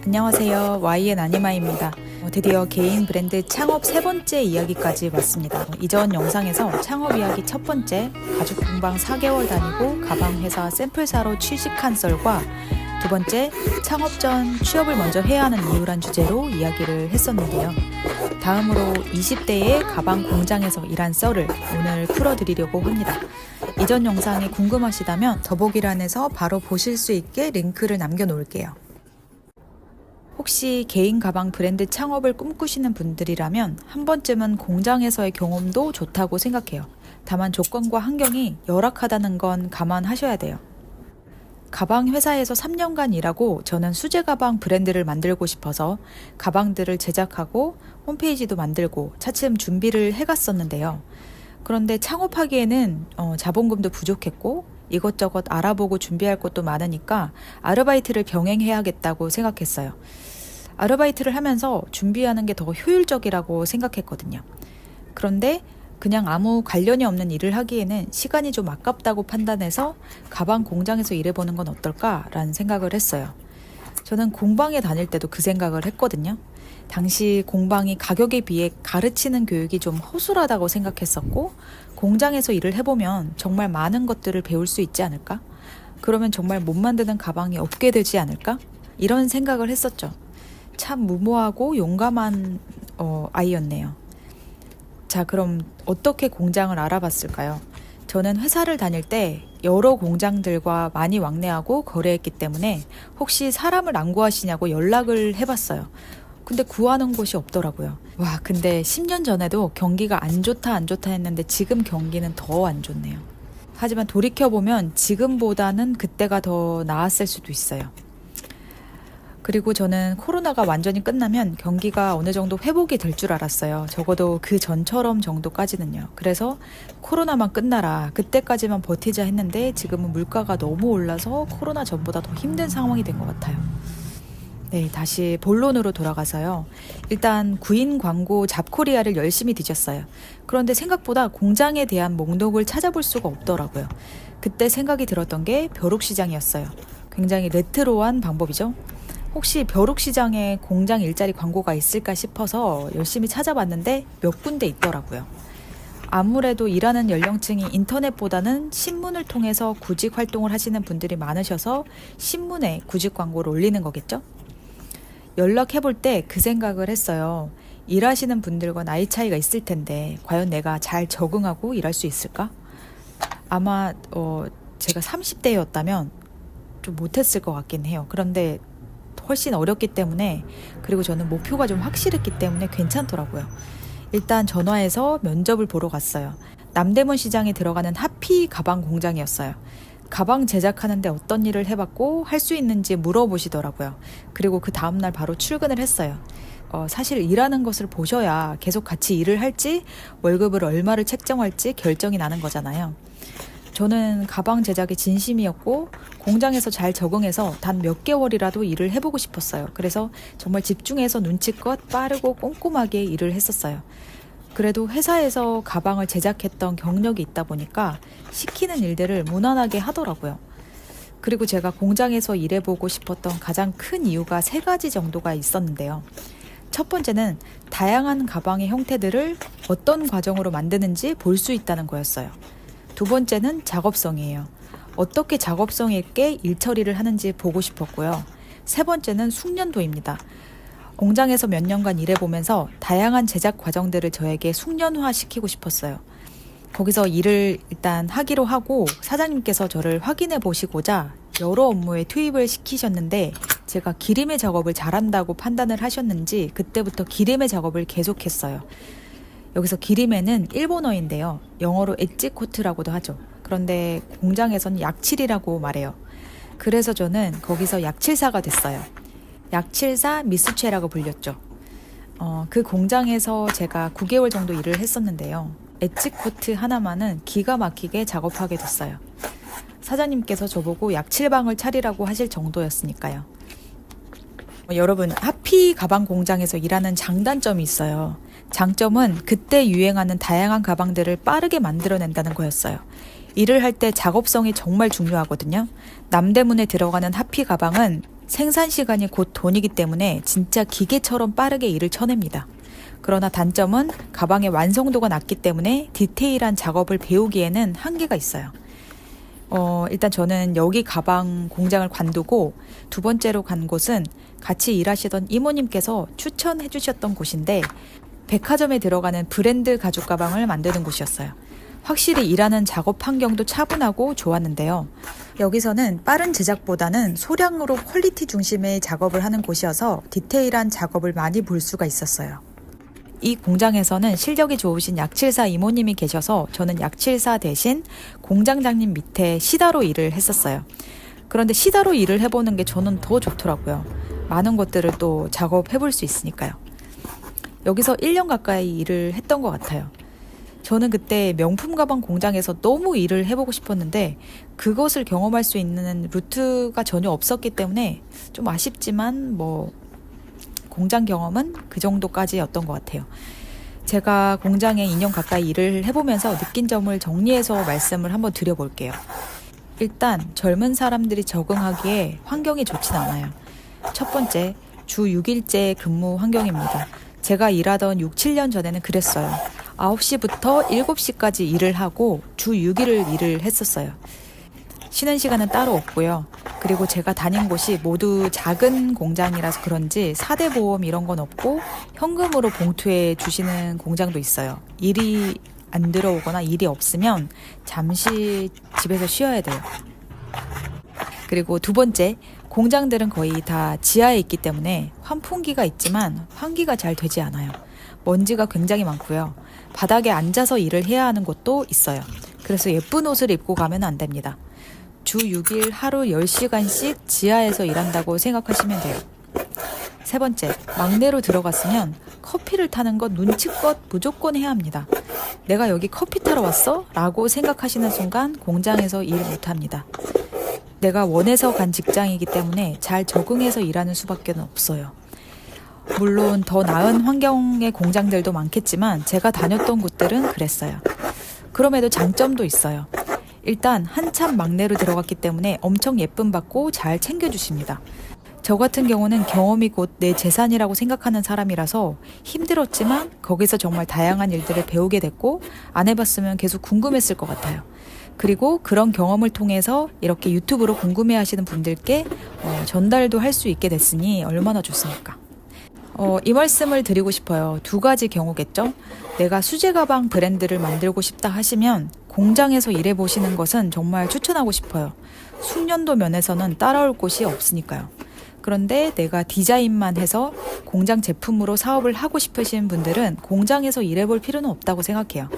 안녕하세요. YN 아니마입니다. 드디어 개인 브랜드 창업 세 번째 이야기까지 왔습니다. 이전 영상에서 창업 이야기 첫 번째, 가죽 공방 4개월 다니고 가방 회사 샘플사로 취직한 썰과 두 번째, 창업 전 취업을 먼저 해야 하는 이유란 주제로 이야기를 했었는데요. 다음으로 20대의 가방 공장에서 일한 썰을 오늘 풀어드리려고 합니다. 이전 영상이 궁금하시다면 더보기란에서 바로 보실 수 있게 링크를 남겨놓을게요. 혹시 개인 가방 브랜드 창업을 꿈꾸시는 분들이라면 한 번쯤은 공장에서의 경험도 좋다고 생각해요. 다만 조건과 환경이 열악하다는 건 감안하셔야 돼요. 가방 회사에서 3년간 일하고 저는 수제 가방 브랜드를 만들고 싶어서 가방들을 제작하고 홈페이지도 만들고 차츰 준비를 해갔었는데요. 그런데 창업하기에는 자본금도 부족했고 이것저것 알아보고 준비할 것도 많으니까 아르바이트를 병행해야겠다고 생각했어요. 아르바이트를 하면서 준비하는 게 더 효율적이라고 생각했거든요. 그런데 그냥 아무 관련이 없는 일을 하기에는 시간이 좀 아깝다고 판단해서 가방 공장에서 일해보는 건 어떨까라는 생각을 했어요. 저는 공방에 다닐 때도 그 생각을 했거든요. 당시 공방이 가격에 비해 가르치는 교육이 좀 허술하다고 생각했었고 공장에서 일을 해보면 정말 많은 것들을 배울 수 있지 않을까? 그러면 정말 못 만드는 가방이 없게 되지 않을까? 이런 생각을 했었죠. 참 무모하고 용감한 아이였네요. 자, 그럼 어떻게 공장을 알아봤을까요? 저는 회사를 다닐 때 여러 공장들과 많이 왕래하고 거래했기 때문에 혹시 사람을 안 구하시냐고 연락을 해봤어요. 근데 구하는 곳이 없더라고요. 와, 근데 10년 전에도 경기가 안 좋다 했는데 지금 경기는 더 안 좋네요. 하지만 돌이켜보면 지금보다는 그때가 더 나았을 수도 있어요. 그리고 저는 코로나가 완전히 끝나면 경기가 어느 정도 회복이 될 줄 알았어요. 적어도 그 전처럼 정도까지는요. 그래서 코로나만 끝나라, 그때까지만 버티자 했는데 지금은 물가가 너무 올라서 코로나 전보다 더 힘든 상황이 된 것 같아요. 네, 다시 본론으로 돌아가서요. 일단 구인 광고 잡코리아를 열심히 뒤졌어요. 그런데 생각보다 공장에 대한 목록을 찾아볼 수가 없더라고요. 그때 생각이 들었던 게 벼룩시장이었어요. 굉장히 레트로한 방법이죠. 혹시 벼룩시장에 공장 일자리 광고가 있을까 싶어서 열심히 찾아봤는데 몇 군데 있더라고요. 아무래도 일하는 연령층이 인터넷보다는 신문을 통해서 구직 활동을 하시는 분들이 많으셔서 신문에 구직 광고를 올리는 거겠죠? 연락해볼 때 그 생각을 했어요. 일하시는 분들과 나이 차이가 있을 텐데 과연 내가 잘 적응하고 일할 수 있을까? 아마 제가 30대였다면 좀 못했을 것 같긴 해요. 그런데 훨씬 어렸기 때문에, 그리고 저는 목표가 좀 확실했기 때문에 괜찮더라고요. 일단 전화해서 면접을 보러 갔어요. 남대문 시장에 들어가는 하피 가방 공장이었어요. 가방 제작하는데 어떤 일을 해봤고 할 수 있는지 물어보시더라고요. 그리고 그 다음날 바로 출근을 했어요. 사실 일하는 것을 보셔야 계속 같이 일을 할지 월급을 얼마를 책정할지 결정이 나는 거잖아요. 저는 가방 제작에 진심이었고 공장에서 잘 적응해서 단 몇 개월이라도 일을 해보고 싶었어요. 그래서 정말 집중해서 눈치껏 빠르고 꼼꼼하게 일을 했었어요. 그래도 회사에서 가방을 제작했던 경력이 있다 보니까 시키는 일들을 무난하게 하더라고요. 그리고 제가 공장에서 일해보고 싶었던 가장 큰 이유가 3가지 정도가 있었는데요. 첫 번째는 다양한 가방의 형태들을 어떤 과정으로 만드는지 볼 수 있다는 거였어요. 두 번째는 작업성이에요. 어떻게 작업성 있게 일 처리를 하는지 보고 싶었고요. 세 번째는 숙련도입니다. 공장에서 몇 년간 일해보면서 다양한 제작 과정들을 저에게 숙련화 시키고 싶었어요. 거기서 일을 일단 하기로 하고 사장님께서 저를 확인해 보시고자 여러 업무에 투입을 시키셨는데 제가 기림의 작업을 잘한다고 판단을 하셨는지 그때부터 기림의 작업을 계속했어요. 여기서 기림에는 일본어인데요. 영어로 엣지 코트라고도 하죠. 그런데 공장에서는 약칠이라고 말해요. 그래서 저는 거기서 약칠사가 됐어요. 약칠사 미스체라고 불렸죠. 그 공장에서 제가 9개월 정도 일을 했었는데요. 엣지 코트 하나만은 기가 막히게 작업하게 됐어요. 사장님께서 저보고 약칠방을 차리라고 하실 정도였으니까요. 여러분, 하피 가방 공장에서 일하는 장단점이 있어요. 장점은 그때 유행하는 다양한 가방들을 빠르게 만들어낸다는 거였어요. 일을 할 때 작업성이 정말 중요하거든요. 남대문에 들어가는 하피 가방은 생산 시간이 곧 돈이기 때문에 진짜 기계처럼 빠르게 일을 쳐냅니다. 그러나 단점은 가방의 완성도가 낮기 때문에 디테일한 작업을 배우기에는 한계가 있어요. 일단 저는 여기 가방 공장을 관두고 두 번째로 간 곳은 같이 일하시던 이모님께서 추천해 주셨던 곳인데 백화점에 들어가는 브랜드 가죽 가방을 만드는 곳이었어요. 확실히 일하는 작업 환경도 차분하고 좋았는데요. 여기서는 빠른 제작보다는 소량으로 퀄리티 중심의 작업을 하는 곳이어서 디테일한 작업을 많이 볼 수가 있었어요. 이 공장에서는 실력이 좋으신 약칠사 이모님이 계셔서 저는 약칠사 대신 공장장님 밑에 시다로 일을 했었어요. 그런데 시다로 일을 해보는 게 저는 더 좋더라고요. 많은 것들을 또 작업해볼 수 있으니까요. 여기서 1년 가까이 일을 했던 것 같아요. 저는 그때 명품 가방 공장에서 너무 일을 해보고 싶었는데 그것을 경험할 수 있는 루트가 전혀 없었기 때문에 좀 아쉽지만 공장 경험은 그 정도까지였던 것 같아요. 제가 공장에 2년 가까이 일을 해보면서 느낀 점을 정리해서 말씀을 한번 드려볼게요. 일단 젊은 사람들이 적응하기에 환경이 좋진 않아요. 첫 번째, 주 6일제 근무 환경입니다. 제가 일하던 6, 7년 전에는 그랬어요. 9시부터 7시까지 일을 하고 주 6일을 일을 했었어요. 쉬는 시간은 따로 없고요. 그리고 제가 다닌 곳이 모두 작은 공장이라서 그런지 4대 보험 이런 건 없고 현금으로 봉투에 주시는 공장도 있어요. 일이 안 들어오거나 일이 없으면 잠시 집에서 쉬어야 돼요. 그리고 두 번째, 공장들은 거의 다 지하에 있기 때문에 환풍기가 있지만 환기가 잘 되지 않아요. 먼지가 굉장히 많고요. 바닥에 앉아서 일을 해야 하는 곳도 있어요. 그래서 예쁜 옷을 입고 가면 안 됩니다. 주 6일 하루 10시간씩 지하에서 일한다고 생각하시면 돼요. 세 번째, 막내로 들어갔으면 커피를 타는 건 눈치껏 무조건 해야 합니다. 내가 여기 커피 타러 왔어? 라고 생각하시는 순간 공장에서 일 못합니다. 내가 원해서 간 직장이기 때문에 잘 적응해서 일하는 수밖에 없어요. 물론 더 나은 환경의 공장들도 많겠지만 제가 다녔던 곳들은 그랬어요. 그럼에도 장점도 있어요. 일단 한참 막내로 들어갔기 때문에 엄청 예쁨 받고 잘 챙겨주십니다. 저 같은 경우는 경험이 곧 내 재산이라고 생각하는 사람이라서 힘들었지만 거기서 정말 다양한 일들을 배우게 됐고 안 해봤으면 계속 궁금했을 것 같아요. 그리고 그런 경험을 통해서 이렇게 유튜브로 궁금해하시는 분들께 전달도 할 수 있게 됐으니 얼마나 좋습니까? 이 말씀을 드리고 싶어요. 두 가지 경우겠죠? 내가 수제 가방 브랜드를 만들고 싶다 하시면 공장에서 일해보시는 것은 정말 추천하고 싶어요. 숙련도 면에서는 따라올 곳이 없으니까요. 그런데 내가 디자인만 해서 공장 제품으로 사업을 하고 싶으신 분들은 공장에서 일해볼 필요는 없다고 생각해요.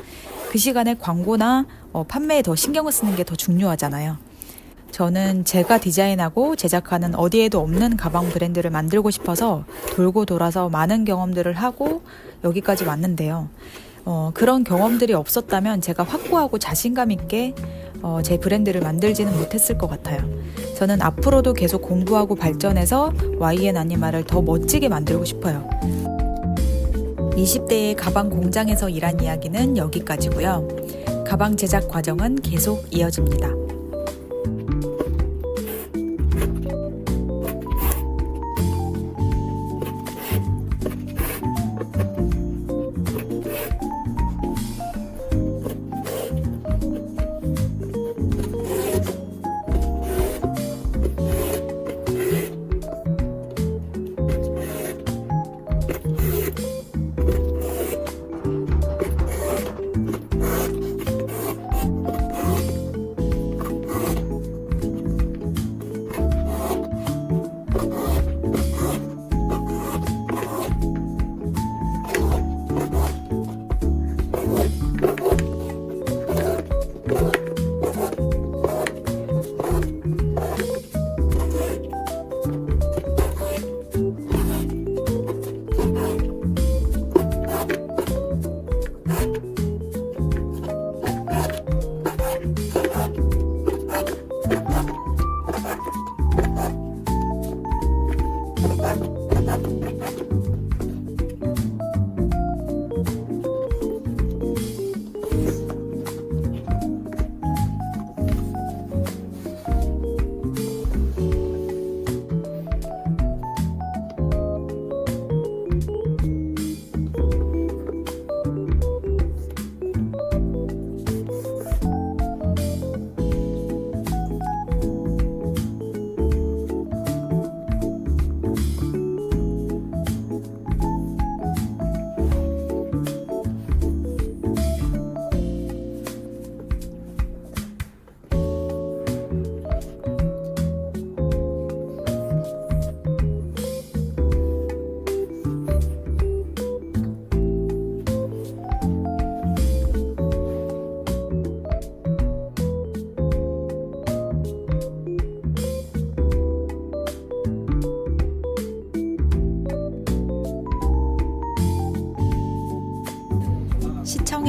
그 시간에 광고나 판매에 더 신경을 쓰는 게 더 중요하잖아요. 저는 제가 디자인하고 제작하는 어디에도 없는 가방 브랜드를 만들고 싶어서 돌고 돌아서 많은 경험들을 하고 여기까지 왔는데요. 그런 경험들이 없었다면 제가 확고하고 자신감 있게 제 브랜드를 만들지는 못했을 것 같아요. 저는 앞으로도 계속 공부하고 발전해서 YN 아니마를 더 멋지게 만들고 싶어요. 20대의 가방 공장에서 일한 이야기는 여기까지고요. 가방 제작 과정은 계속 이어집니다.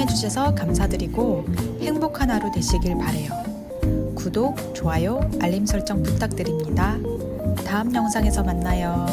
시청해주셔서 감사드리고 행복한 하루 되시길 바래요. 구독, 좋아요, 알림 설정 부탁드립니다. 다음 영상에서 만나요.